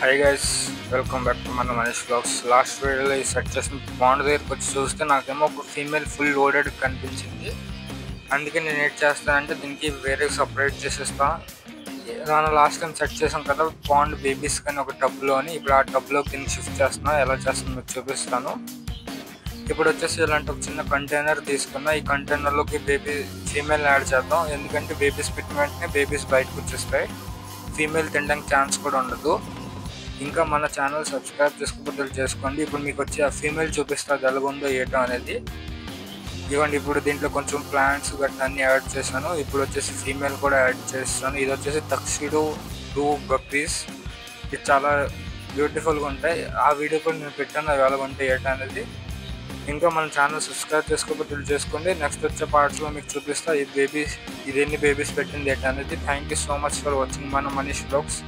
Hi guys, welcome back to మన Manish blogs. Last వీడియోలో ఈ సెట్ చేసిన బాండ్ దగ్గరికి వచ్చి చూస్తే నాకేమో ఒక ఫీమేల్ ఫుల్ లోడెడ్ కనిపించింది. అందుకే నేను ఏం చేస్తానంటే దీనికి వేరే సపరేట్ చేసేస్తా. మనం లాస్ట్ టైం సెట్ చేసాం కదా బాండ్ బేబీస్ కానీ ఒక టబ్లోని, ఇప్పుడు ఆ టబ్లో దీన్ని షిఫ్ట్ చేస్తున్నా. ఎలా చేస్తాను మీకు చూపిస్తాను. ఇప్పుడు వచ్చేసి ఇలాంటి ఒక చిన్న కంటైనర్ తీసుకున్నా. ఈ కంటైనర్లోకి బేబీ ఫీమేల్ యాడ్ చేద్దాం, ఎందుకంటే బేబీస్ పెట్టిన వెంటనే బేబీస్ బయటకు వచ్చేస్తాయి. ఫీమేల్ తినడానికి ఛాన్స్ కూడా ఉండదు. ఇంకా మన ఛానల్ సబ్స్క్రైబ్ చేసుకోకపోతే చేసుకోండి. ఇప్పుడు మీకు వచ్చి ఆ ఫీమేల్ చూపిస్తుంది ఎలాగుందో ఏటో అనేది. ఇవ్వండి, ఇప్పుడు దీంట్లో కొంచెం ప్లాంట్స్ గట్రా అన్నీ యాడ్ చేశాను. ఇప్పుడు వచ్చేసి ఫీమేల్ కూడా యాడ్ చేస్తాను. ఇది వచ్చేసి టక్సిడో 2 గప్పీస్. ఇది చాలా బ్యూటిఫుల్గా ఉంటాయి. ఆ వీడియో కూడా నేను పెట్టాను, అవి ఎలాగ ఉంటాయి ఏటో అనేది. ఇంకా మన ఛానల్ సబ్స్క్రైబ్ చేసుకోకపోతే చేసుకోండి. నెక్స్ట్ వచ్చే పార్ట్స్లో మీకు చూపిస్తా ఈ బేబీస్, ఇది ఎన్ని బేబీస్ పెట్టింది ఏటో అనేది. Thank you so much for watching మన మనీష్ బ్లాగ్స్.